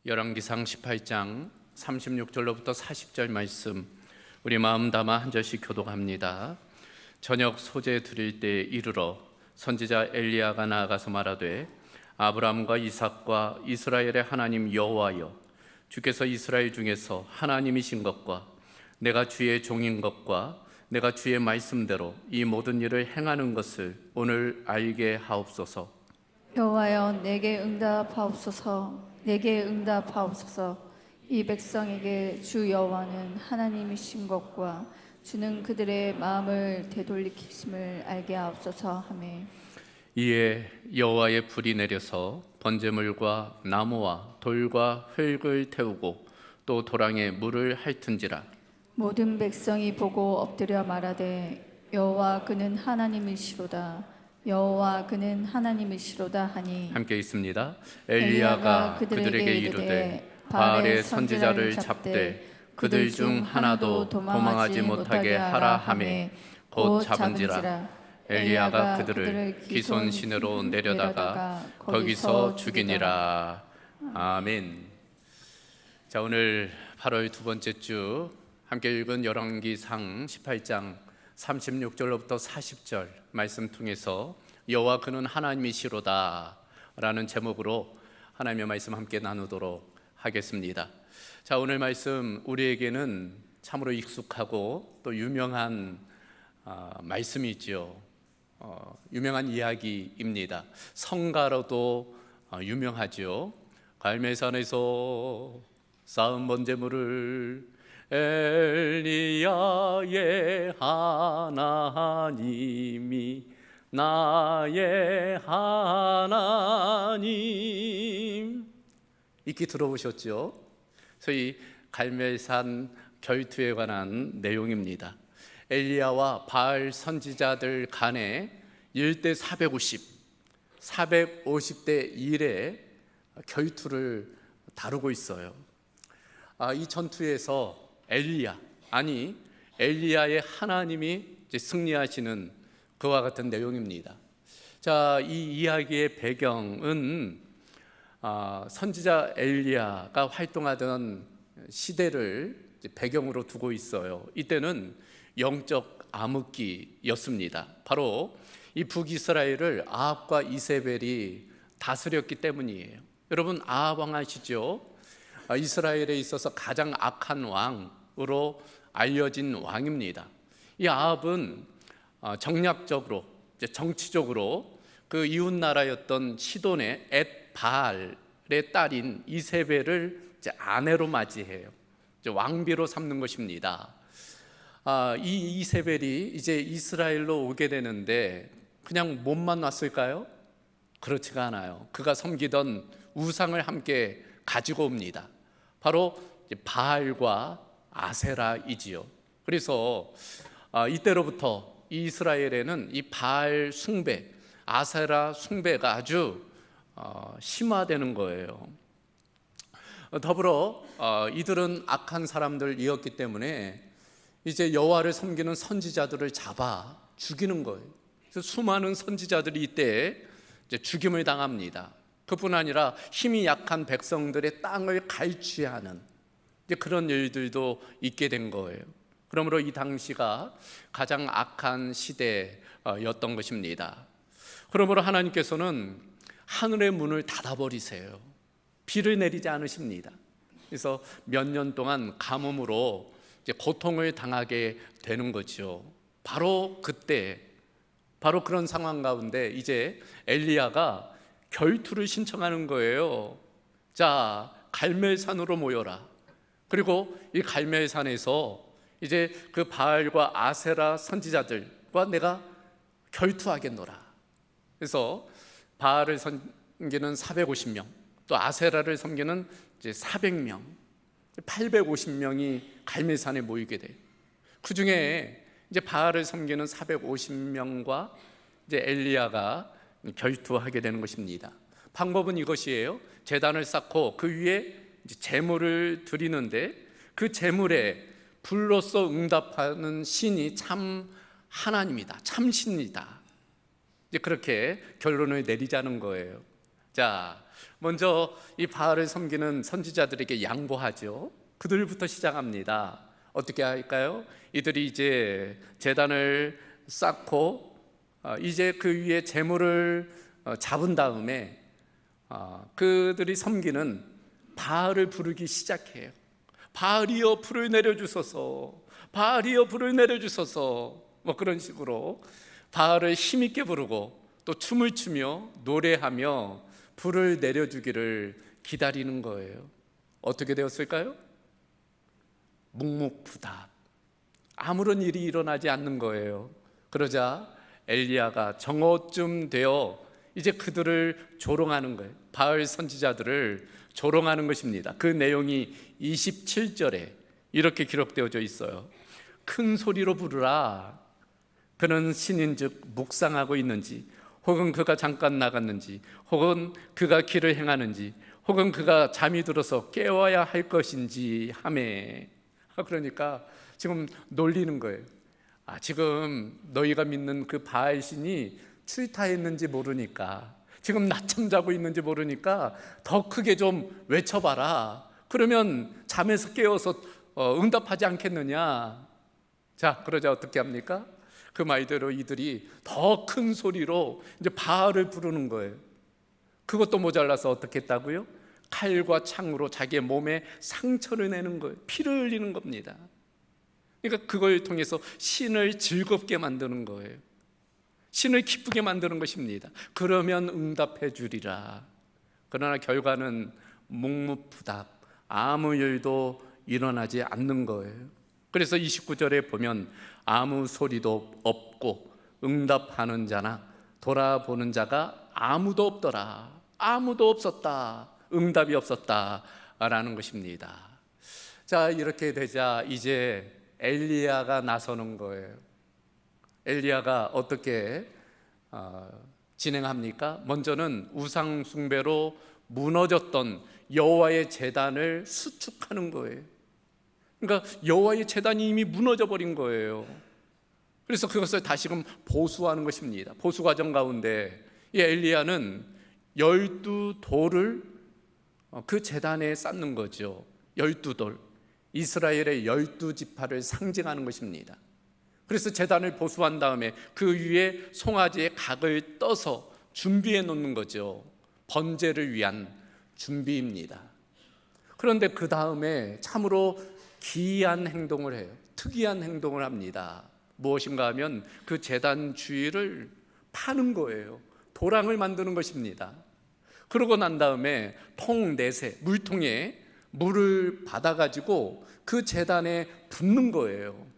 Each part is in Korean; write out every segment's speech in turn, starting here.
열왕기상 18장 36절로부터 40절 말씀 우리 마음 담아 한 절씩 교독합니다. 저녁 소재 드릴 때 이르러 선지자 엘리야가 나아가서 말하되 아브라함과 이삭과 이스라엘의 하나님 여호와여, 주께서 이스라엘 중에서 하나님이신 것과 내가 주의 종인 것과 내가 주의 말씀대로 이 모든 일을 행하는 것을 오늘 알게 하옵소서. 여호와여, 내게 응답하옵소서. 내게 응답하옵소서. 이 백성에게 주 여호와는 하나님이신 것과 주는 그들의 마음을 되돌리심을 알게 하옵소서 하매. 이에 여호와의 불이 내려서 번제물과 나무와 돌과 흙을 태우고 또 도랑에 물을 핥은지라. 모든 백성이 보고 엎드려 말하되 여호와 그는 하나님이시로다. 여호와 그는 하나님이시로다 하니. 함께 있습니다. 엘리야가 그들에게 이르되 바알의 선지자를 잡되 그들 중 하나도 도망하지 못하게 하라 하매 곧 잡은지라. 엘리야가 그들을 기손 시내로 내려다가 거기서 죽이니라. 아멘. 자, 오늘 8월 두 번째 주 함께 읽은 열왕기상 18장 36절로부터 40절 말씀 통해서 여호와 그는 하나님이시로다 라는 제목으로 하나님의 말씀 함께 나누도록 하겠습니다. 자, 오늘 말씀 우리에게는 참으로 익숙하고 또 유명한 말씀이죠. 유명한 이야기입니다. 성가로도 유명하죠. 갈멜산에서 쌓은 번제물을 엘리야의 하나님이 나의 하나님. 익히 들어보셨죠? 소위 갈멜산 결투에 관한 내용입니다. 엘리야와 바알 선지자들 간에 1대 450대 1의 결투를 다루고 있어요. 이 전투에서 엘리야의 하나님이 승리하시는 그와 같은 내용입니다. 자, 이 이야기의 배경은 선지자 엘리야가 활동하던 시대를 배경으로 두고 있어요. 이때는 영적 암흑기였습니다. 바로 이 북이스라엘을 아합과 이세벨이 다스렸기 때문이에요. 여러분, 아합 왕 아시죠? 이스라엘에 있어서 가장 악한 왕으로 알려진 왕입니다. 이 아합은 정략적으로, 정치적으로 그 이웃 나라였던 시돈의 앳바알의 딸인 이세벨을 아내로 맞이해요. 왕비로 삼는 것입니다. 이 이세벨이 이제 이스라엘로 오게 되는데 그냥 몸만 왔을까요? 그렇지가 않아요. 그가 섬기던 우상을 함께 가지고 옵니다. 바로 바알과 아세라이지요. 그래서 이때로부터 이스라엘에는 이 바알 숭배, 아세라 숭배가 아주 심화되는 거예요. 더불어 이들은 악한 사람들이었기 때문에 이제 여호와를 섬기는 선지자들을 잡아 죽이는 거예요. 그래서 수많은 선지자들이 이때 이제 죽임을 당합니다. 그뿐 아니라 힘이 약한 백성들의 땅을 갈취하는 이제 그런 일들도 있게 된 거예요. 그러므로 이 당시가 가장 악한 시대였던 것입니다. 그러므로 하나님께서는 하늘의 문을 닫아버리세요. 비를 내리지 않으십니다. 그래서 몇 년 동안 가뭄으로 이제 고통을 당하게 되는 거죠. 바로 그때, 바로 그런 상황 가운데 이제 엘리야가 결투를 신청하는 거예요. 자, 갈멜산으로 모여라. 그리고 이 갈멜산에서 이제 그 바알과 아세라 선지자들과 내가 결투하겠노라. 그래서 바알을 섬기는 450명, 또 아세라를 섬기는 이제 400명, 850명이 갈멜산에 모이게 돼요. 그 중에 이제 바알을 섬기는 450명과 이제 엘리야가 결투하게 되는 것입니다. 방법은 이것이에요. 제단을 쌓고 그 위에 이제 제물을 드리는데 그 제물에 불로써 응답하는 신이 참 하나님이다, 참 신이다. 이제 그렇게 결론을 내리자는 거예요. 자, 먼저 이 바알을 섬기는 선지자들에게 양보하죠. 그들부터 시작합니다. 어떻게 할까요? 이들이 이제 제단을 쌓고 이제 그 위에 제물을 잡은 다음에 그들이 섬기는 바알을 부르기 시작해요. 바알이여 불을 내려주소서, 바알이여 불을 내려주소서, 뭐 그런 식으로 바알을 힘있게 부르고 또 춤을 추며 노래하며 불을 내려주기를 기다리는 거예요. 어떻게 되었을까요? 묵묵부답, 아무런 일이 일어나지 않는 거예요. 그러자 엘리야가 정오쯤 되어 이제 그들을 조롱하는 거예요. 바알 선지자들을 조롱하는 것입니다. 그 내용이 27절에 이렇게 기록되어져 있어요. 큰 소리로 부르라. 그는 신인즉 묵상하고 있는지, 혹은 그가 잠깐 나갔는지, 혹은 그가 길을 행하는지, 혹은 그가 잠이 들어서 깨워야 할 것인지 하매. 그러니까 지금 놀리는 거예요. 지금 너희가 믿는 그 바알 신이 출타했는지 모르니까, 지금 낮잠 자고 있는지 모르니까 더 크게 좀 외쳐봐라. 그러면 잠에서 깨어서 응답하지 않겠느냐. 자, 그러자 어떻게 합니까? 그 말대로 이들이 더 큰 소리로 이제 바알을 부르는 거예요. 그것도 모자라서 어떻게 했다고요? 칼과 창으로 자기의 몸에 상처를 내는 거예요. 피를 흘리는 겁니다. 그러니까 그걸 통해서 신을 즐겁게 만드는 거예요. 신을 기쁘게 만드는 것입니다. 그러면 응답해 주리라. 그러나 결과는 묵묵부답, 아무 일도 일어나지 않는 거예요. 그래서 29절에 보면 아무 소리도 없고 응답하는 자나 돌아보는 자가 아무도 없더라. 아무도 없었다. 응답이 없었다 라는 것입니다. 자, 이렇게 되자 이제 엘리야가 나서는 거예요. 엘리야가 어떻게 진행합니까? 먼저는 우상 숭배로 무너졌던 여호와의 제단을 수축하는 거예요. 그러니까 여호와의 제단이 이미 무너져 버린 거예요. 그래서 그것을 다시금 보수하는 것입니다. 보수 과정 가운데 이 엘리야는 12돌을 그 제단에 쌓는 거죠. 12돌, 이스라엘의 12지파를 상징하는 것입니다. 그래서 제단을 보수한 다음에 그 위에 송아지의 각을 떠서 준비해 놓는 거죠. 번제를 위한 준비입니다. 그런데 그 다음에 참으로 기이한 행동을 해요. 특이한 행동을 합니다. 무엇인가 하면 그 제단 주위를 파는 거예요. 도랑을 만드는 것입니다. 그러고 난 다음에 통 4새, 물통에 물을 받아가지고 그 제단에 붓는 거예요.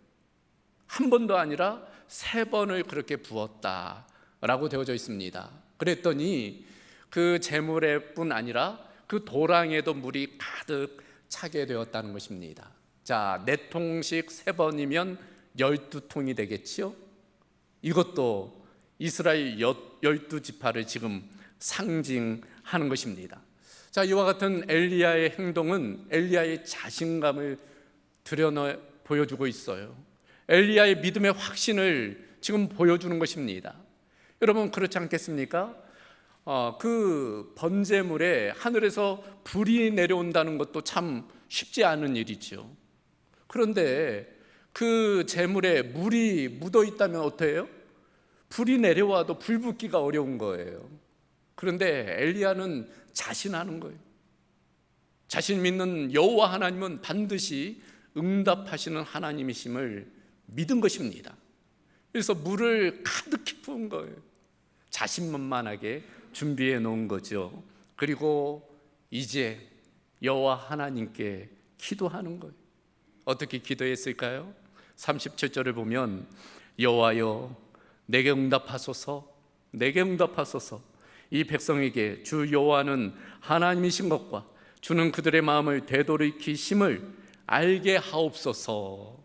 한 번도 아니라 3번을 그렇게 부었다라고 되어져 있습니다. 그랬더니 그 제물에 뿐 아니라 그 도랑에도 물이 가득 차게 되었다는 것입니다. 자, 4통씩 3번이면 12통이 되겠지요? 이것도 이스라엘 12지파를 지금 상징하는 것입니다. 자, 이와 같은 엘리야의 행동은 엘리야의 자신감을 보여주고 있어요. 엘리야의 믿음의 확신을 지금 보여주는 것입니다. 여러분, 그렇지 않겠습니까? 그 번제물에 하늘에서 불이 내려온다는 것도 참 쉽지 않은 일이죠. 그런데 그 제물에 물이 묻어 있다면 어때요? 불이 내려와도 불 붙기가 어려운 거예요. 그런데 엘리야는 자신하는 거예요. 자신 믿는 여호와 하나님은 반드시 응답하시는 하나님이심을 믿은 것입니다. 그래서 물을 가득히 부은 거예요. 자신만만하게 준비해 놓은 거죠. 그리고 이제 여호와 하나님께 기도하는 거예요. 어떻게 기도했을까요? 37절을 보면 여호와여 내게 응답하소서, 내게 응답하소서. 이 백성에게 주 여호와는 하나님이신 것과 주는 그들의 마음을 되돌이키심을 알게 하옵소서.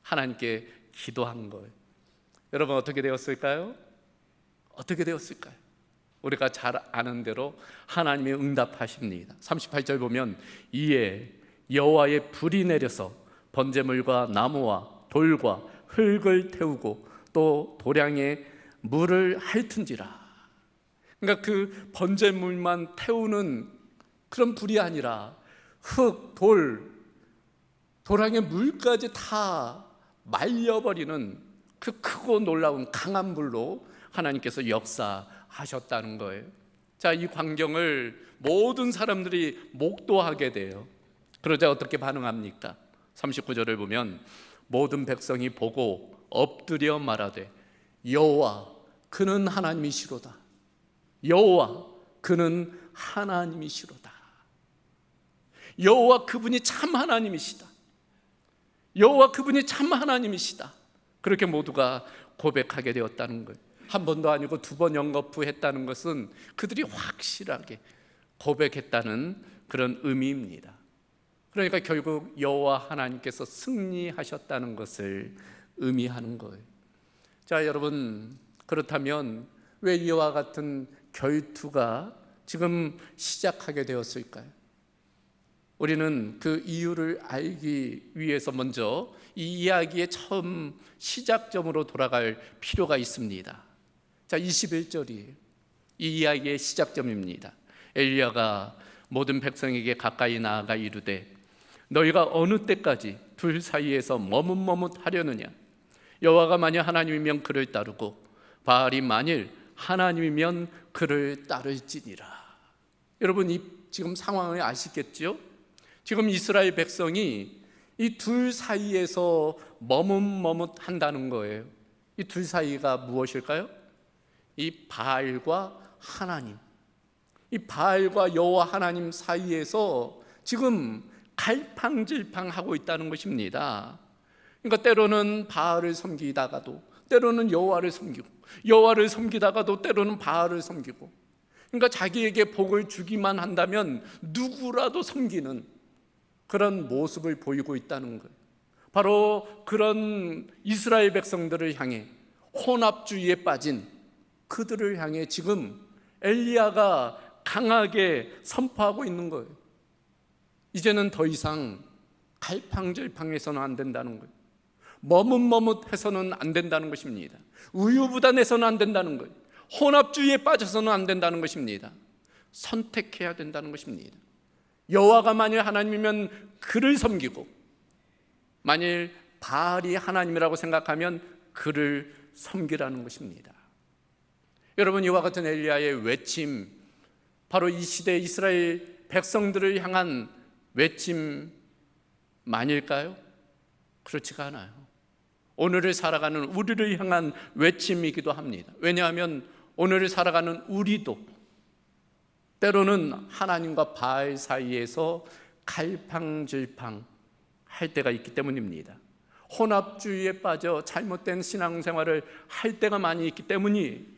하나님께 기도한 거예요. 여러분, 어떻게 되었을까요? 어떻게 되었을까요? 우리가 잘 아는 대로 하나님이 응답하십니다. 38절 보면 이에 여호와의 불이 내려서 번제물과 나무와 돌과 흙을 태우고 또 도량에 물을 핥은지라. 그러니까 그 번제물만 태우는 그런 불이 아니라 흙, 도랑의 물까지 다 말려버리는 그 크고 놀라운 강한 불로 하나님께서 역사하셨다는 거예요. 자, 이 광경을 모든 사람들이 목도하게 돼요. 그러자 어떻게 반응합니까? 39절을 보면 모든 백성이 보고 엎드려 말하되 여호와 그는 하나님이시로다. 여호와 그는 하나님이시로다. 여호와 그분이 참 하나님이시다. 여호와 그분이 참 하나님이시다. 그렇게 모두가 고백하게 되었다는 거예요. 한 번도 아니고 두 번 연거푸했다는 것은 그들이 확실하게 고백했다는 그런 의미입니다. 그러니까 결국 여호와 하나님께서 승리하셨다는 것을 의미하는 거예요. 자, 여러분, 그렇다면 왜 이와 같은 결투가 지금 시작하게 되었을까요? 우리는 그 이유를 알기 위해서 먼저 이 이야기의 처음 시작점으로 돌아갈 필요가 있습니다. 자, 21절이에요. 이 이야기의 시작점입니다. 엘리야가 모든 백성에게 가까이 나아가 이르되 너희가 어느 때까지 둘 사이에서 머뭇머뭇하려느냐? 여호와가 만일 하나님이면 그를 따르고 바알이 만일 하나님이면 그를 따를지니라. 여러분, 이 지금 상황을 아시겠죠? 지금 이스라엘 백성이 이 둘 사이에서 머뭇머뭇한다는 거예요. 이 둘 사이가 무엇일까요? 이 바알과 하나님, 이 바알과 여호와 하나님 사이에서 지금 갈팡질팡하고 있다는 것입니다. 그러니까 때로는 바알을 섬기다가도 때로는 여호와를 섬기고, 여호와를 섬기다가도 때로는 바알을 섬기고, 그러니까 자기에게 복을 주기만 한다면 누구라도 섬기는 그런 모습을 보이고 있다는 거예요. 바로 그런 이스라엘 백성들을 향해, 혼합주의에 빠진 그들을 향해 지금 엘리야가 강하게 선포하고 있는 거예요. 이제는 더 이상 갈팡질팡해서는 안 된다는 거예요. 머뭇머뭇해서는 안 된다는 것입니다. 우유부단해서는 안 된다는 거예요. 혼합주의에 빠져서는 안 된다는 것입니다. 선택해야 된다는 것입니다. 여호와가 만일 하나님이면 그를 섬기고, 만일 바알이 하나님이라고 생각하면 그를 섬기라는 것입니다. 여러분, 이와 같은 엘리야의 외침, 바로 이 시대 이스라엘 백성들을 향한 외침만일까요? 그렇지가 않아요. 오늘을 살아가는 우리를 향한 외침이기도 합니다. 왜냐하면 오늘을 살아가는 우리도 때로는 하나님과 바알 사이에서 갈팡질팡 할 때가 있기 때문입니다. 혼합주의에 빠져 잘못된 신앙생활을 할 때가 많이 있기 때문이,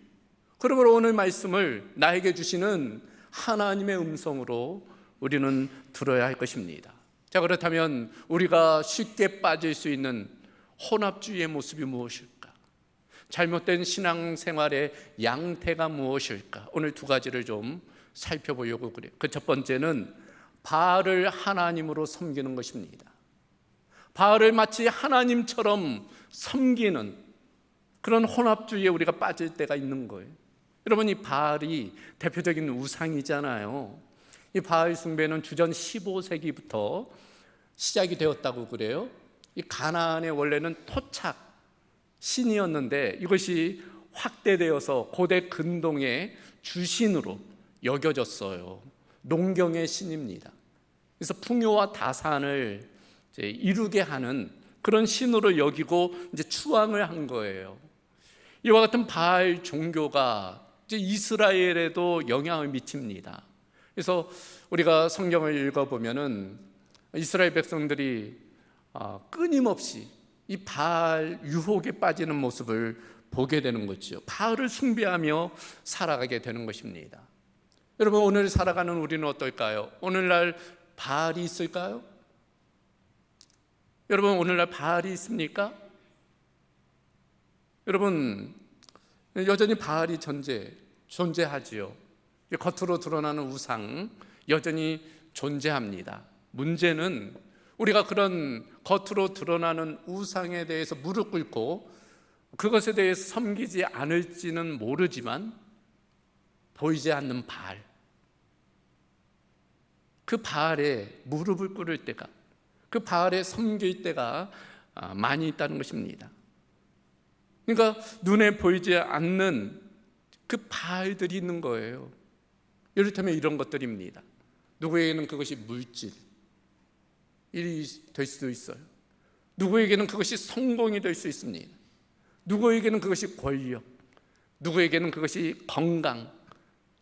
그러므로 오늘 말씀을 나에게 주시는 하나님의 음성으로 우리는 들어야 할 것입니다. 자, 그렇다면 우리가 쉽게 빠질 수 있는 혼합주의의 모습이 무엇일까? 잘못된 신앙생활의 양태가 무엇일까? 오늘 두 가지를 좀 살펴보려고 그래요. 그 첫 번째는 바알을 하나님으로 섬기는 것입니다. 바알을 마치 하나님처럼 섬기는 그런 혼합주의에 우리가 빠질 때가 있는 거예요. 여러분, 이 바알이 대표적인 우상이잖아요. 이 바알 숭배는 주전 15세기부터 시작이 되었다고 그래요. 이 가나안의 원래는 토착 신이었는데 이것이 확대되어서 고대 근동의 주신으로 여겨졌어요. 농경의 신입니다. 그래서 풍요와 다산을 이제 이루게 하는 그런 신으로 여기고 이제 추앙을 한 거예요. 이와 같은 바알 종교가 이제 이스라엘에도 영향을 미칩니다. 그래서 우리가 성경을 읽어보면은 이스라엘 백성들이 끊임없이 이 바알 유혹에 빠지는 모습을 보게 되는 거죠. 바알을 숭배하며 살아가게 되는 것입니다. 여러분, 오늘 살아가는 우리는 어떨까요? 오늘날 바알이 있을까요? 여러분, 오늘날 바알이 있습니까? 여러분, 여전히 바알이 존재하지요. 겉으로 드러나는 우상 여전히 존재합니다. 문제는 우리가 그런 겉으로 드러나는 우상에 대해서 무릎 꿇고 그것에 대해서 섬기지 않을지는 모르지만 보이지 않는 바알, 그 바알에 무릎을 꿇을 때가, 그 바알에 섬길 때가 많이 있다는 것입니다. 그러니까 눈에 보이지 않는 그 바알들이 있는 거예요. 이를테면 이런 것들입니다. 누구에게는 그것이 물질, 일이 될 수도 있어요. 누구에게는 그것이 성공이 될 수 있습니다. 누구에게는 그것이 권력, 누구에게는 그것이 건강,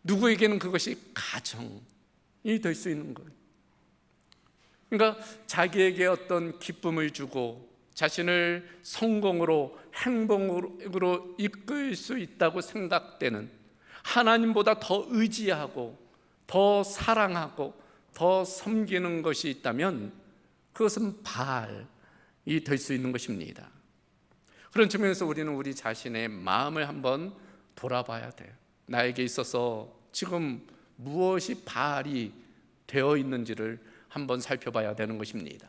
누구에게는 그것이 가정이 될 수 있는 거예요. 그러니까 자기에게 어떤 기쁨을 주고 자신을 성공으로, 행복으로 이끌 수 있다고 생각되는, 하나님보다 더 의지하고 더 사랑하고 더 섬기는 것이 있다면 그것은 바알이 될 수 있는 것입니다. 그런 측면에서 우리는 우리 자신의 마음을 한번 돌아봐야 돼요. 나에게 있어서 지금 무엇이 바알이 되어 있는지를 한번 살펴봐야 되는 것입니다.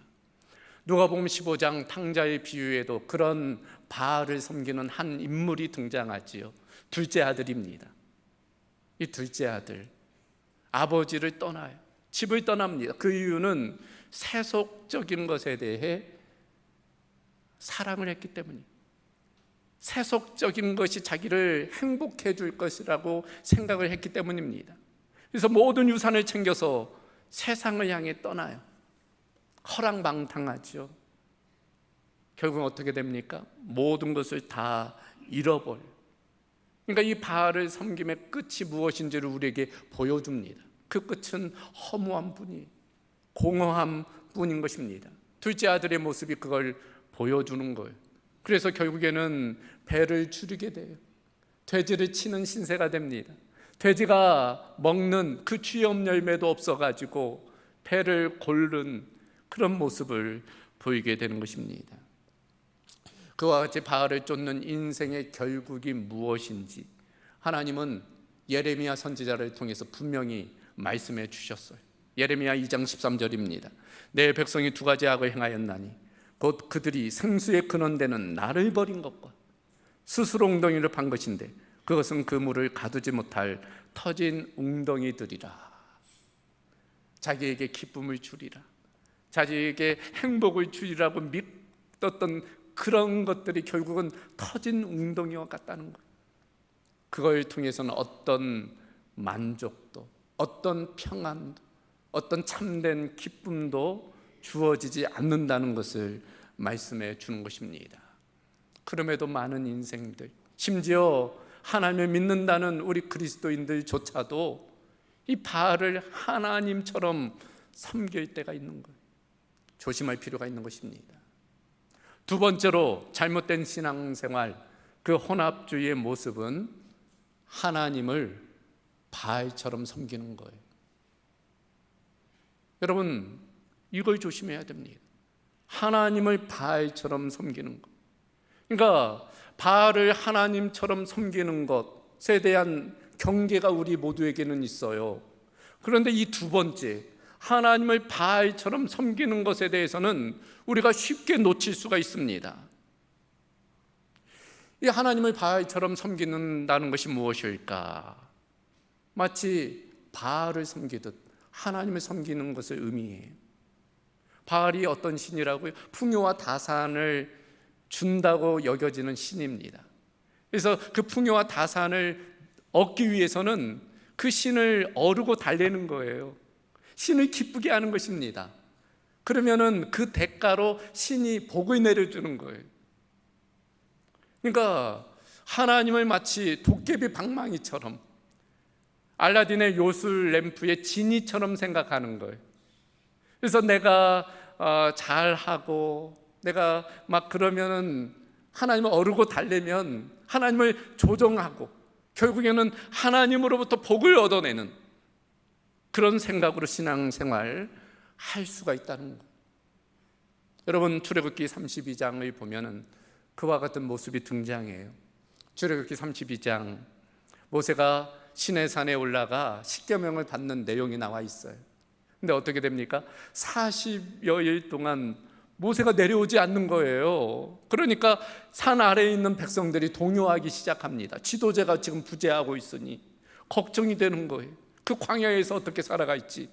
누가복음 15장 탕자의 비유에도 그런 바알을 섬기는 한 인물이 등장하지요. 둘째 아들입니다. 이 둘째 아들, 아버지를 떠나요. 집을 떠납니다. 그 이유는 세속적인 것에 대해 사랑을 했기 때문이에요. 세속적인 것이 자기를 행복해 줄 것이라고 생각을 했기 때문입니다. 그래서 모든 유산을 챙겨서 세상을 향해 떠나요. 허랑방탕하죠. 결국 어떻게 됩니까? 모든 것을 다 잃어버려요. 그러니까 이 바알을 섬김의 끝이 무엇인지를 우리에게 보여줍니다. 그 끝은 허무한 뿐이에요. 공허한 뿐인 것입니다. 둘째 아들의 모습이 그걸 보여주는 거예요. 그래서 결국에는 배를 줄이게 돼요. 돼지를 치는 신세가 됩니다. 돼지가 먹는 그 취업 열매도 없어가지고 배를 고른 그런 모습을 보이게 되는 것입니다. 그와 같이 바알을 쫓는 인생의 결국이 무엇인지 하나님은 예레미야 선지자를 통해서 분명히 말씀해 주셨어요. 예레미야 2장 13절입니다. 내 백성이 두 가지 악을 행하였나니 곧 그들이 생수의 근원되는 나를 버린 것과 스스로 웅덩이를 판 것인데 그것은 그 물을 가두지 못할 터진 웅덩이들이라. 자기에게 기쁨을 주리라, 자기에게 행복을 주리라고 믿었던 그런 것들이 결국은 터진 웅덩이와 같다는 거예요. 그걸 통해서는 어떤 만족도, 어떤 평안도, 어떤 참된 기쁨도 주어지지 않는다는 것을 말씀해 주는 것입니다. 그럼에도 많은 인생들, 심지어 하나님을 믿는다는 우리 그리스도인들조차도 이 바알을 하나님처럼 섬길 때가 있는 거예요. 조심할 필요가 있는 것입니다. 두 번째로 잘못된 신앙생활, 그 혼합주의의 모습은 하나님을 바알처럼 섬기는 거예요. 여러분, 이걸 조심해야 됩니다. 하나님을 바알처럼 섬기는 것. 그러니까 바알을 하나님처럼 섬기는 것에 대한 경계가 우리 모두에게는 있어요. 그런데 이 두 번째, 하나님을 바알처럼 섬기는 것에 대해서는 우리가 쉽게 놓칠 수가 있습니다. 이 하나님을 바알처럼 섬기는다는 것이 무엇일까? 마치 바알을 섬기듯 하나님을 섬기는 것을 의미해요. 바알이 어떤 신이라고요? 풍요와 다산을 준다고 여겨지는 신입니다. 그래서 그 풍요와 다산을 얻기 위해서는 그 신을 어르고 달래는 거예요. 신을 기쁘게 하는 것입니다. 그러면은 그 대가로 신이 복을 내려주는 거예요. 그러니까 하나님을 마치 도깨비 방망이처럼, 알라딘의 요술 램프의 지니처럼 생각하는 거예요. 그래서 내가 잘하고 내가 막 그러면은 하나님을 어르고 달래면 하나님을 조종하고 결국에는 하나님으로부터 복을 얻어내는 그런 생각으로 신앙생활 할 수가 있다는 거예요. 여러분, 출애굽기 32장을 보면은 그와 같은 모습이 등장해요. 출애굽기 32장, 모세가 시내산에 올라가 십계명을 받는 내용이 나와 있어요. 근데 어떻게 됩니까? 40여일 동안 모세가 내려오지 않는 거예요. 그러니까 산 아래에 있는 백성들이 동요하기 시작합니다. 지도자가 지금 부재하고 있으니 걱정이 되는 거예요. 그 광야에서 어떻게 살아가 있지?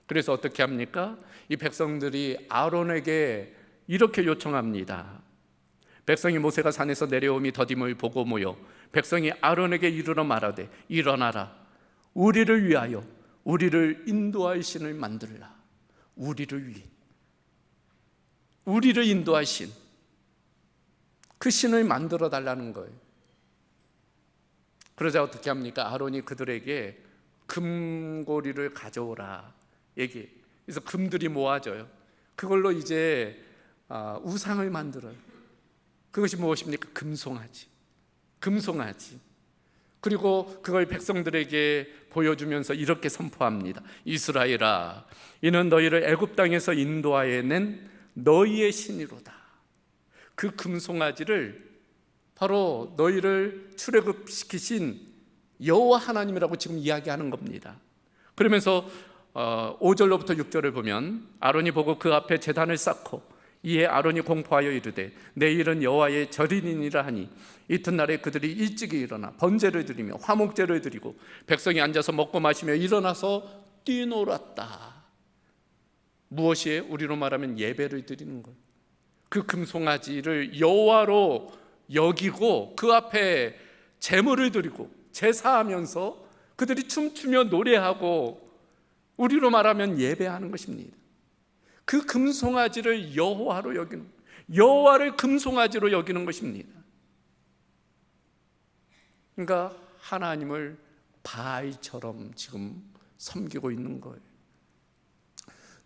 그래서 어떻게 합니까? 이 백성들이 아론에게 이렇게 요청합니다. 백성이 모세가 산에서 내려오미 더딤을 보고 모여 백성이 아론에게 이르러 말하되 일어나라, 우리를 위하여 우리를 인도할 신을 만들라. 우리를 위해, 우리를 인도할 신, 그 신을 만들어 달라는 거예요. 그러자 어떻게 합니까? 아론이 그들에게 금고리를 가져오라 얘기해요. 그래서 금들이 모아져요. 그걸로 이제 우상을 만들어요. 그것이 무엇입니까? 금송아지. 그리고 그걸 백성들에게 보여주면서 이렇게 선포합니다. 이스라엘아, 이는 너희를 애굽 땅에서 인도하여 낸 너희의 신이로다. 그 금송아지를 바로 너희를 출애굽시키신 여호와 하나님이라고 지금 이야기하는 겁니다. 그러면서 5절로부터 6절을 보면 아론이 보고 그 앞에 제단을 쌓고 이에 아론이 공포하여 이르되 내일은 여호와의 절이니라 하니 이튿날에 그들이 일찍이 일어나 번제를 드리며 화목제를 드리고 백성이 앉아서 먹고 마시며 일어나서 뛰놀았다. 무엇이에요? 우리로 말하면 예배를 드리는 거예요. 그 금송아지를 여호와로 여기고 그 앞에 제물을 드리고 제사하면서 그들이 춤추며 노래하고 우리로 말하면 예배하는 것입니다. 그 금송아지를 여호와로 여기는, 여호와를 금송아지로 여기는 것입니다. 그러니까 하나님을 바알처럼 지금 섬기고 있는 거예요.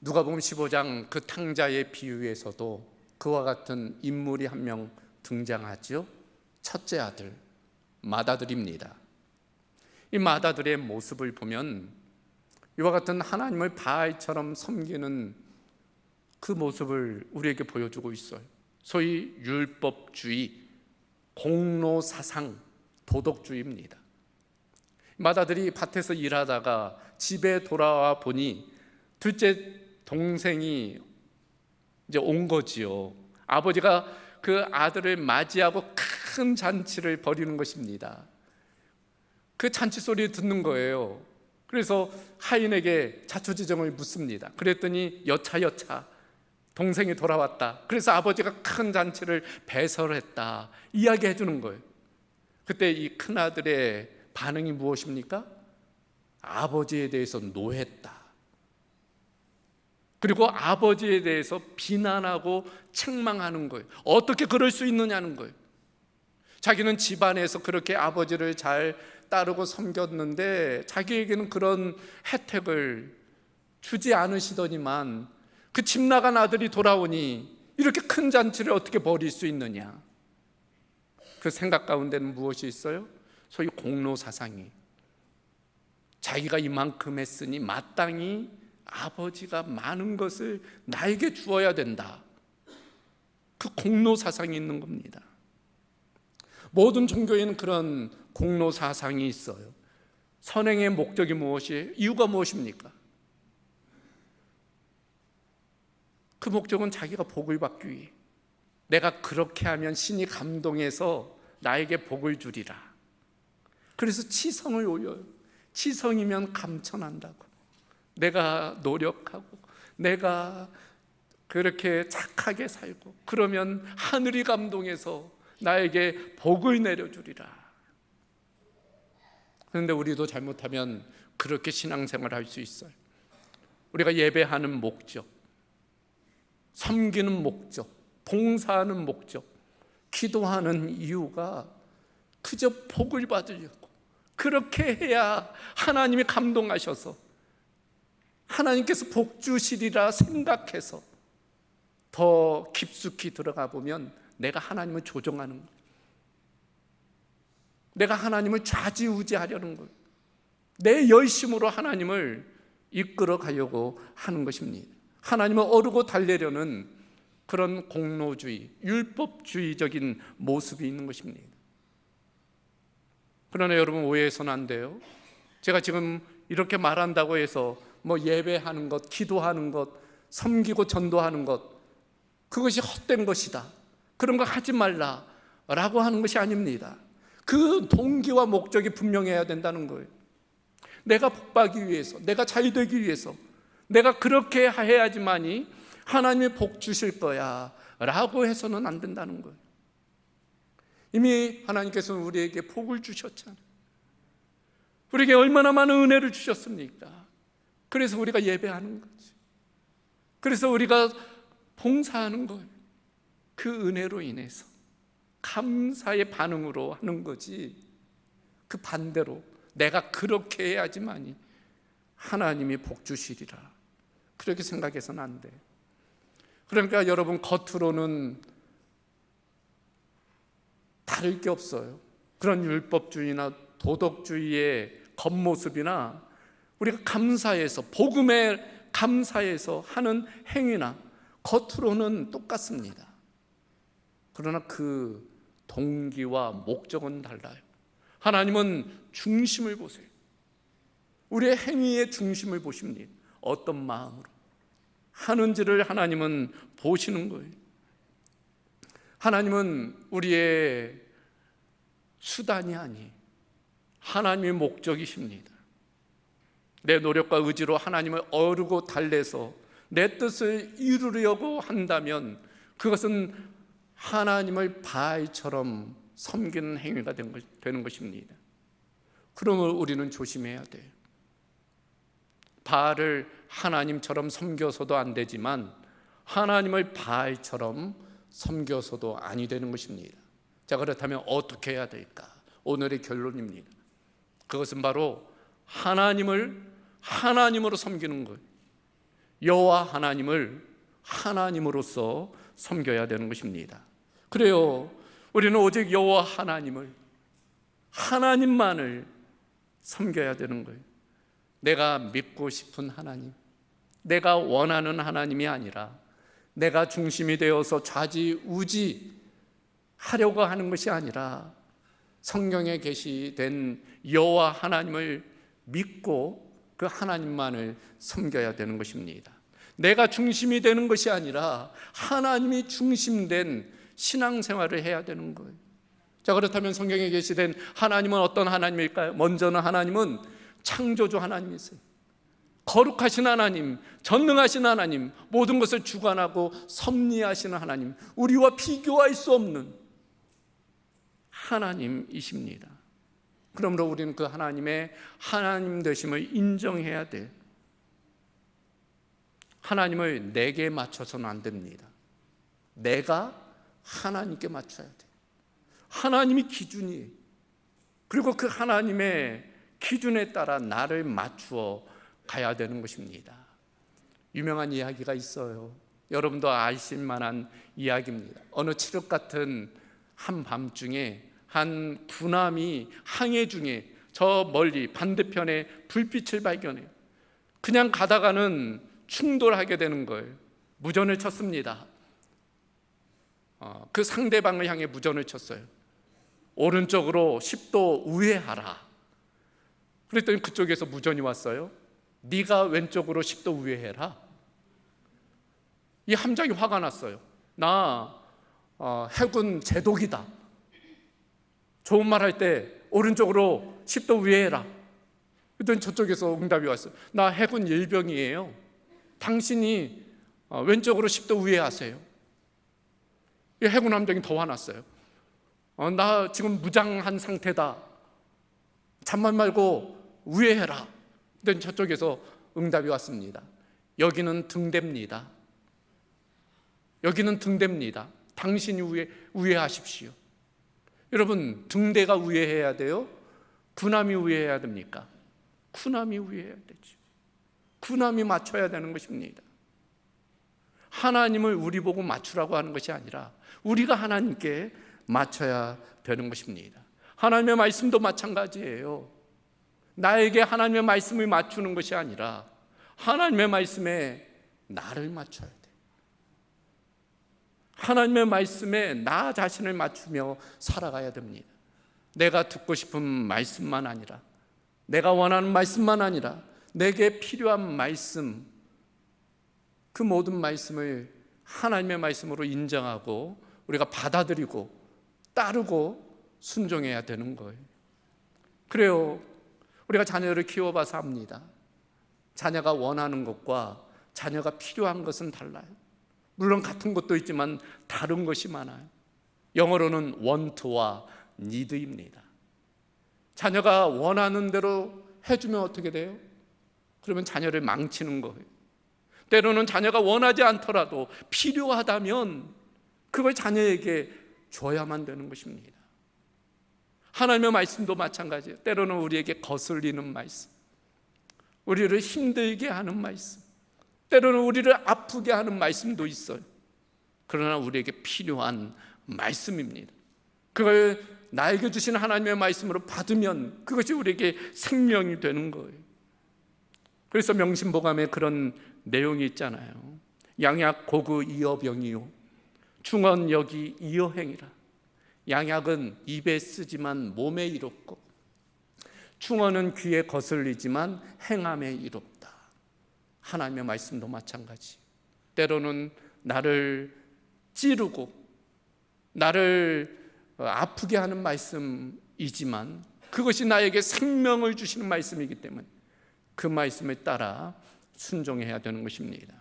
누가복음 15장 그 탕자의 비유에서도 그와 같은 인물이 한 명 등장하죠. 첫째 아들 맏아들입니다. 이 맏아들의 모습을 보면 이와 같은 하나님을 바알처럼 섬기는 그 모습을 우리에게 보여주고 있어요. 소위 율법주의, 공로사상, 도덕주의입니다. 맏아들이 밭에서 일하다가 집에 돌아와 보니 둘째 동생이 이제 온 거지요. 아버지가 그 아들을 맞이하고 큰 잔치를 벌이는 것입니다. 그 잔치 소리를 듣는 거예요. 그래서 하인에게 자초지종을 묻습니다. 그랬더니 여차 동생이 돌아왔다. 그래서 아버지가 큰 잔치를 배설했다 이야기해 주는 거예요. 그때 이 큰아들의 반응이 무엇입니까? 아버지에 대해서 노했다. 그리고 아버지에 대해서 비난하고 책망하는 거예요. 어떻게 그럴 수 있느냐는 거예요. 자기는 집안에서 그렇게 아버지를 잘 따르고 섬겼는데 자기에게는 그런 혜택을 주지 않으시더니만 그 집 나간 아들이 돌아오니 이렇게 큰 잔치를 어떻게 벌일 수 있느냐. 그 생각 가운데는 무엇이 있어요? 소위 공로사상이, 자기가 이만큼 했으니 마땅히 아버지가 많은 것을 나에게 주어야 된다. 그 공로사상이 있는 겁니다. 모든 종교에는 그런 공로사상이 있어요. 선행의 목적이 무엇이에요? 이유가 무엇입니까? 그 목적은 자기가 복을 받기 위해, 내가 그렇게 하면 신이 감동해서 나에게 복을 주리라. 그래서 치성을 올려요. 치성이면 감천한다고. 내가 노력하고 내가 그렇게 착하게 살고 그러면 하늘이 감동해서 나에게 복을 내려주리라. 그런데 우리도 잘못하면 그렇게 신앙생활을 할 수 있어요. 우리가 예배하는 목적, 섬기는 목적, 봉사하는 목적, 기도하는 이유가 그저 복을 받으려고, 그렇게 해야 하나님이 감동하셔서 하나님께서 복 주시리라 생각해서 더 깊숙이 들어가 보면 내가 하나님을 조종하는 거예요. 내가 하나님을 좌지우지하려는 거예요. 내 열심으로 하나님을 이끌어 가려고 하는 것입니다. 하나님을 어르고 달래려는 그런 공로주의, 율법주의적인 모습이 있는 것입니다. 그러나 여러분, 오해해서는 안 돼요. 제가 지금 이렇게 말한다고 해서 뭐 예배하는 것, 기도하는 것, 섬기고 전도하는 것, 그것이 헛된 것이다, 그런 거 하지 말라라고 하는 것이 아닙니다. 그 동기와 목적이 분명해야 된다는 거예요. 내가 복받기 위해서, 내가 잘 되기 위해서, 내가 그렇게 해야지만이 하나님이 복 주실 거야 라고 해서는 안 된다는 거예요. 이미 하나님께서는 우리에게 복을 주셨잖아요. 우리에게 얼마나 많은 은혜를 주셨습니까? 그래서 우리가 예배하는 거지. 그래서 우리가 봉사하는 거예요. 그 은혜로 인해서 감사의 반응으로 하는 거지, 그 반대로 내가 그렇게 해야지만이 하나님이 복 주시리라 그렇게 생각해서는 안 돼. 그러니까 여러분, 겉으로는 다를 게 없어요. 그런 율법주의나 도덕주의의 겉모습이나 우리가 감사해서, 복음에 감사해서 하는 행위나 겉으로는 똑같습니다. 그러나 그 동기와 목적은 달라요. 하나님은 중심을 보세요. 우리의 행위의 중심을 보십니다. 어떤 마음으로 하는지를 하나님은 보시는 거예요. 하나님은 우리의 수단이 아니에요. 하나님의 목적이십니다. 내 노력과 의지로 하나님을 어루고 달래서 내 뜻을 이루려고 한다면 그것은 하나님을 바알처럼 섬기는 행위가 되는 것입니다. 그러면 우리는 조심해야 돼요. 바알을 하나님처럼 섬겨서도 안 되지만 하나님을 바알처럼 섬겨서도 아니 되는 것입니다. 자, 그렇다면 어떻게 해야 될까? 오늘의 결론입니다. 그것은 바로 하나님을 하나님으로 섬기는 거예요. 여호와 하나님을 하나님으로서 섬겨야 되는 것입니다. 그래요, 우리는 오직 여호와 하나님을, 하나님만을 섬겨야 되는 거예요. 내가 믿고 싶은 하나님, 내가 원하는 하나님이 아니라 내가 중심이 되어서 좌지우지 하려고 하는 것이 아니라 성경에 계시된 여호와 하나님을 믿고 그 하나님만을 섬겨야 되는 것입니다. 내가 중심이 되는 것이 아니라 하나님이 중심된 신앙생활을 해야 되는 거예요. 자, 그렇다면 성경에 계시된 하나님은 어떤 하나님일까요? 먼저는 하나님은 창조주 하나님이세요. 거룩하신 하나님, 전능하신 하나님, 모든 것을 주관하고 섭리하시는 하나님, 우리와 비교할 수 없는 하나님이십니다. 그러므로 우리는 그 하나님의 하나님 되심을 인정해야 돼. 하나님을 내게 맞춰서는 안 됩니다. 내가 하나님께 맞춰야 돼. 하나님이 기준이에요. 그리고 그 하나님의 기준에 따라 나를 맞추어 가야 되는 것입니다. 유명한 이야기가 있어요. 여러분도 아실 만한 이야기입니다. 어느 칠흑 같은 한밤중에 한 군함이 항해 중에 저 멀리 반대편에 불빛을 발견해요. 그냥 가다가는 충돌하게 되는 거예요. 무전을 쳤습니다. 그 상대방을 향해 무전을 쳤어요. 오른쪽으로 10도 우회하라. 그랬더니 그쪽에서 무전이 왔어요. 네가 왼쪽으로 10도 우회해라. 이 함장이 화가 났어요. 나 해군 제독이다. 좋은 말 할 때 오른쪽으로 10도 우회해라. 그랬더니 저쪽에서 응답이 왔어요. 나 해군 일병이에요. 당신이 왼쪽으로 10도 우회하세요. 이 해군 함장이 더 화났어요. 나 지금 무장한 상태다. 잠만 말고 우회해라. 그랬더니 저쪽에서 응답이 왔습니다. 여기는 등대입니다. 여기는 등대입니다. 당신이 우회하십시오. 여러분, 등대가 우회해야 돼요? 군함이 우회해야 됩니까? 군함이 우회해야 되죠. 군함이 맞춰야 되는 것입니다. 하나님을 우리 보고 맞추라고 하는 것이 아니라 우리가 하나님께 맞춰야 되는 것입니다. 하나님의 말씀도 마찬가지예요. 나에게 하나님의 말씀을 맞추는 것이 아니라 하나님의 말씀에 나를 맞춰야 돼. 하나님의 말씀에 나 자신을 맞추며 살아가야 됩니다. 내가 듣고 싶은 말씀만 아니라, 내가 원하는 말씀만 아니라 내게 필요한 말씀, 그 모든 말씀을 하나님의 말씀으로 인정하고 우리가 받아들이고 따르고 순종해야 되는 거예요. 그래요, 우리가 자녀를 키워봐서 합니다. 자녀가 원하는 것과 자녀가 필요한 것은 달라요. 물론 같은 것도 있지만 다른 것이 많아요. 영어로는 want와 need입니다. 자녀가 원하는 대로 해주면 어떻게 돼요? 그러면 자녀를 망치는 거예요. 때로는 자녀가 원하지 않더라도 필요하다면 그걸 자녀에게 줘야만 되는 것입니다. 하나님의 말씀도 마찬가지예요. 때로는 우리에게 거슬리는 말씀, 우리를 힘들게 하는 말씀, 때로는 우리를 아프게 하는 말씀도 있어요. 그러나 우리에게 필요한 말씀입니다. 그걸 나에게 주신 하나님의 말씀으로 받으면 그것이 우리에게 생명이 되는 거예요. 그래서 명심보감에 그런 내용이 있잖아요. 양약 고그 이어병이요 중언 여기 이어행이라. 양약은 입에 쓰지만 몸에 이롭고, 충언은 귀에 거슬리지만 행함에 이롭다. 하나님의 말씀도 마찬가지. 때로는 나를 찌르고 나를 아프게 하는 말씀이지만 그것이 나에게 생명을 주시는 말씀이기 때문에 그 말씀에 따라 순종해야 되는 것입니다.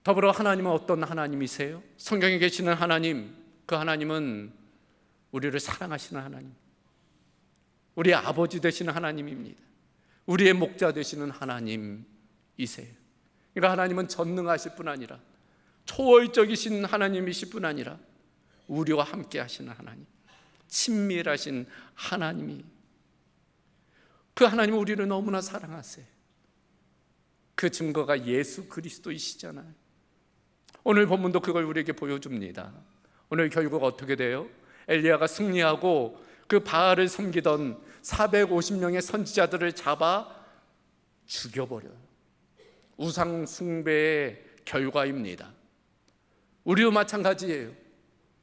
더불어 하나님은 어떤 하나님이세요? 성경에 계시는 하나님, 그 하나님은 우리를 사랑하시는 하나님, 우리의 아버지 되시는 하나님입니다. 우리의 목자 되시는 하나님이세요. 그러니까 하나님은 전능하실 뿐 아니라 초월적이신 하나님이실 뿐 아니라 우리와 함께 하시는 하나님, 친밀하신 하나님이, 그 하나님은 우리를 너무나 사랑하세요. 그 증거가 예수 그리스도이시잖아요. 오늘 본문도 그걸 우리에게 보여줍니다. 오늘 결국 어떻게 돼요? 엘리야가 승리하고 그 바알을 섬기던 450명의 선지자들을 잡아 죽여버려요. 우상 숭배의 결과입니다. 우리도 마찬가지예요.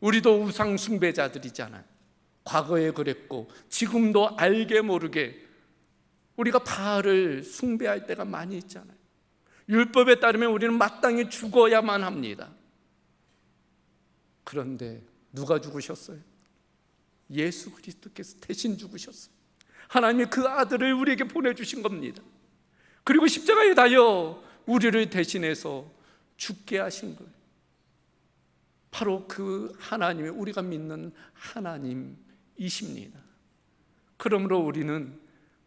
우리도 우상 숭배자들이잖아요. 과거에 그랬고 지금도 알게 모르게 우리가 바알을 숭배할 때가 많이 있잖아요. 율법에 따르면 우리는 마땅히 죽어야만 합니다. 그런데 누가 죽으셨어요? 예수 그리스도께서 대신 죽으셨어요. 하나님이 그 아들을 우리에게 보내주신 겁니다. 그리고 십자가에 달려 우리를 대신해서 죽게 하신 거예요. 바로 그 하나님이 우리가 믿는 하나님이십니다. 그러므로 우리는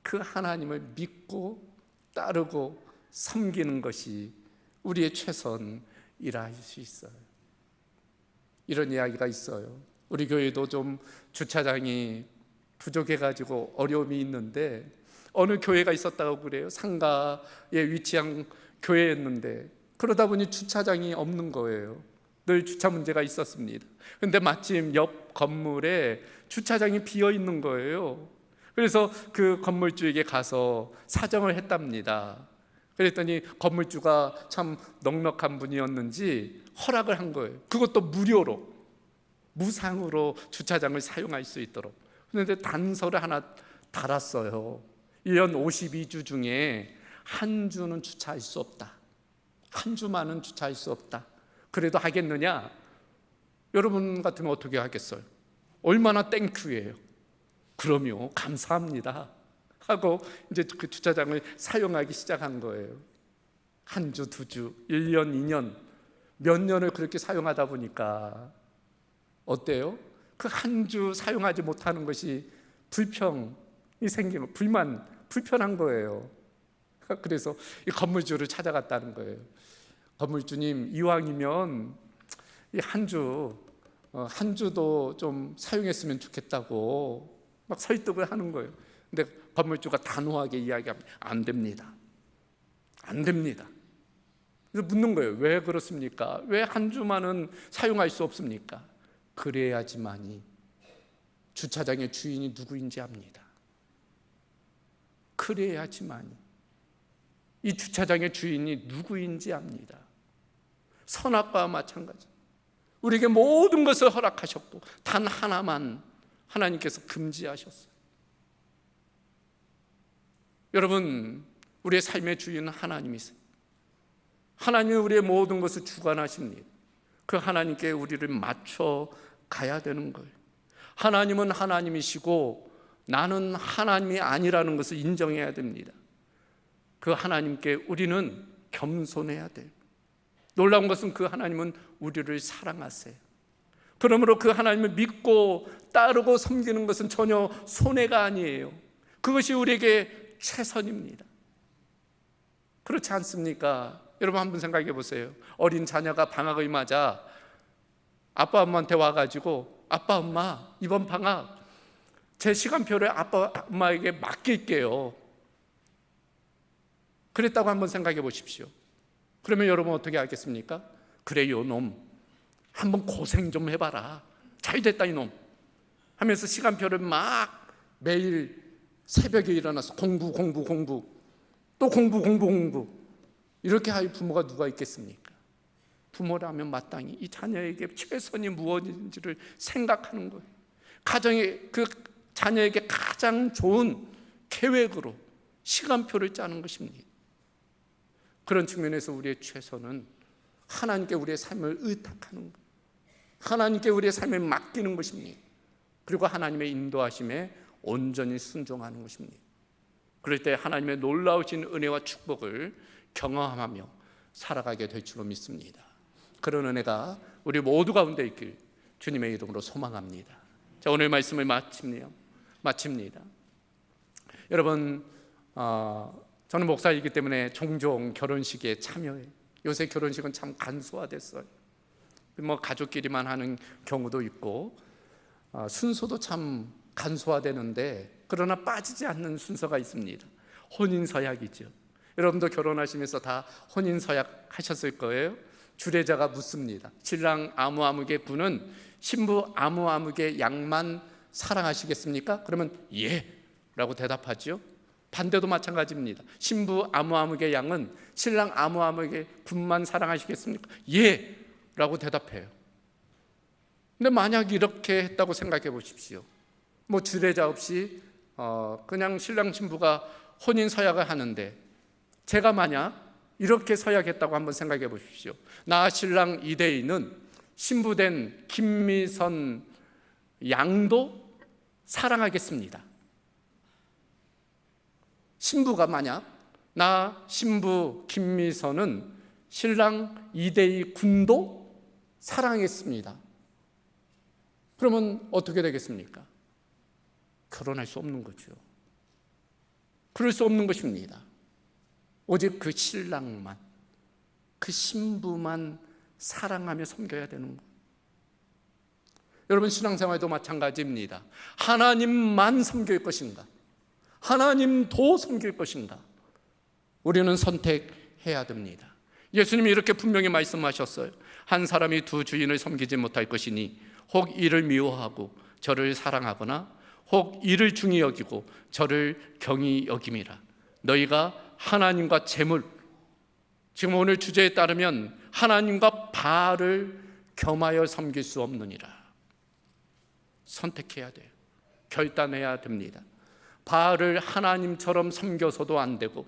그 하나님을 믿고 따르고 섬기는 것이 우리의 최선이라 할 수 있어요. 이런 이야기가 있어요. 우리 교회도 좀 주차장이 부족해가지고 어려움이 있는데 어느 교회가 있었다고 그래요. 상가에 위치한 교회였는데 그러다 보니 주차장이 없는 거예요. 늘 주차 문제가 있었습니다. 그런데 마침 옆 건물에 주차장이 비어 있는 거예요. 그래서 그 건물주에게 가서 사정을 했답니다. 그랬더니 건물주가 참 넉넉한 분이었는지 허락을 한 거예요. 그것도 무료로, 무상으로 주차장을 사용할 수 있도록. 그런데 단서를 하나 달았어요. 1년 52주 중에 한 주는 주차할 수 없다. 한 주만은 주차할 수 없다. 그래도 하겠느냐? 여러분 같으면 어떻게 하겠어요? 얼마나 땡큐예요. 그럼요, 감사합니다 하고 이제 그 주차장을 사용하기 시작한 거예요. 한 주, 두 주, 1년, 2년, 몇 년을 그렇게 사용하다 보니까 어때요? 그 한 주 사용하지 못하는 것이 불평이 생기면 불편한 거예요. 그래서 이 건물주를 찾아갔다는 거예요. 건물주님, 이왕이면 이 한 주도 좀 사용했으면 좋겠다고 막 설득을 하는 거예요. 근데 건물주가 단호하게 이야기합니다. 안 됩니다. 안 됩니다. 그래서 묻는 거예요. 왜 그렇습니까? 왜 한 주만은 사용할 수 없습니까? 그래야지만이 주차장의 주인이 누구인지 압니다. 그래야지만이 이 주차장의 주인이 누구인지 압니다. 선악과와 마찬가지. 우리에게 모든 것을 허락하셨고 단 하나만 하나님께서 금지하셨어요. 여러분, 우리의 삶의 주인은 하나님이세요. 하나님이 우리의 모든 것을 주관하십니다. 그 하나님께 우리를 맞춰 가야 되는 거예요. 하나님은 하나님이시고 나는 하나님이 아니라는 것을 인정해야 됩니다. 그 하나님께 우리는 겸손해야 돼요. 놀라운 것은 그 하나님은 우리를 사랑하세요. 그러므로 그 하나님을 믿고 따르고 섬기는 것은 전혀 손해가 아니에요. 그것이 우리에게 최선입니다. 그렇지 않습니까? 여러분 한번 생각해 보세요. 어린 자녀가 방학을 맞아 아빠 엄마한테 와가지고 아빠 엄마 이번 방학 제 시간표를 아빠 엄마에게 맡길게요. 그랬다고 한번 생각해 보십시오. 그러면 여러분 어떻게 하겠습니까? 그래 요 놈 한번 고생 좀 해봐라. 잘 됐다 이놈 하면서 시간표를 막 매일 새벽에 일어나서 공부 또 공부 이렇게 할 부모가 누가 있겠습니까? 부모라면 마땅히 이 자녀에게 최선이 무엇인지를 생각하는 거예요. 가정에 그 자녀에게 가장 좋은 계획으로 시간표를 짜는 것입니다. 그런 측면에서 우리의 최선은 하나님께 우리의 삶을 의탁하는 것, 하나님께 우리의 삶을 맡기는 것입니다. 그리고 하나님의 인도하심에 온전히 순종하는 것입니다. 그럴 때 하나님의 놀라우신 은혜와 축복을 경험하며 살아가게 될 줄로 믿습니다. 그런 은혜가 우리 모두 가운데 있길 주님의 이름으로 소망합니다. 자, 오늘 말씀을 마칩니다. 여러분, 저는 목사이기 때문에 종종 결혼식에 참여해요. 요새 결혼식은 참 간소화됐어요. 가족끼리만 하는 경우도 있고 순서도 참 간소화되는데 그러나 빠지지 않는 순서가 있습니다. 혼인서약이죠. 여러분도 결혼하시면서 다 혼인서약 하셨을 거예요. 주례자가 묻습니다. 신랑 아무아무개 군은 신부 아무아무개 양만 사랑하시겠습니까? 그러면 예 라고 대답하죠. 반대도 마찬가지입니다. 신부 아무아무개 양은 신랑 아무아무개 군만 사랑하시겠습니까? 예 라고 대답해요. 근데 만약 이렇게 했다고 생각해 보십시오. 주례자 없이 그냥 신랑 신부가 혼인 서약을 하는데 제가 만약 이렇게 서약했다고 한번 생각해 보십시오. 나 신랑 이대희는 신부된 김미선 양도 사랑하겠습니다. 신부가 만약 나 신부 김미선은 신랑 이대희 군도 사랑하겠습니다. 그러면 어떻게 되겠습니까? 결혼할 수 없는 거죠. 그럴 수 없는 것입니다. 오직 그 신랑만, 그 신부만 사랑하며 섬겨야 되는 거예요. 여러분 신앙생활도 마찬가지입니다. 하나님만 섬길 것인가? 하나님도 섬길 것인가? 우리는 선택해야 됩니다. 예수님이 이렇게 분명히 말씀하셨어요. 한 사람이 두 주인을 섬기지 못할 것이니 혹 이를 미워하고 저를 사랑하거나 혹 이를 중히 여기고 저를 경히 여김이라. 너희가 하나님과 재물, 지금 오늘 주제에 따르면 하나님과 바알을 겸하여 섬길 수 없느니라. 선택해야 돼요. 결단해야 됩니다. 바알을 하나님처럼 섬겨서도 안 되고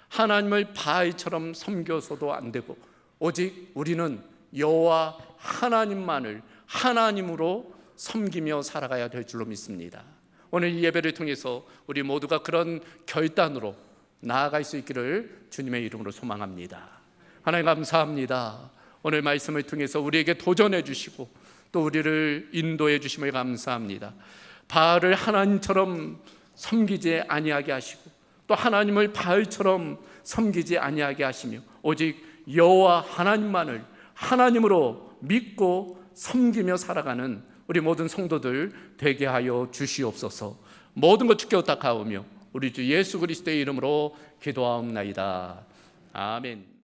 하나님을 바알처럼 섬겨서도 안 되고 오직 우리는 여호와 하나님만을 하나님으로 섬기며 살아가야 될 줄로 믿습니다. 오늘 이 예배를 통해서 우리 모두가 그런 결단으로 나아갈 수 있기를 주님의 이름으로 소망합니다. 하나님 감사합니다. 오늘 말씀을 통해서 우리에게 도전해 주시고 또 우리를 인도해 주심을 감사합니다. 바알을 하나님처럼 섬기지 아니하게 하시고 또 하나님을 바알처럼 섬기지 아니하게 하시며 오직 여호와 하나님만을 하나님으로 믿고 섬기며 살아가는 우리 모든 성도들 되게 하여 주시옵소서. 모든 것 주께 부탁하오며 우리 주 예수 그리스도의 이름으로 기도하옵나이다. 아멘.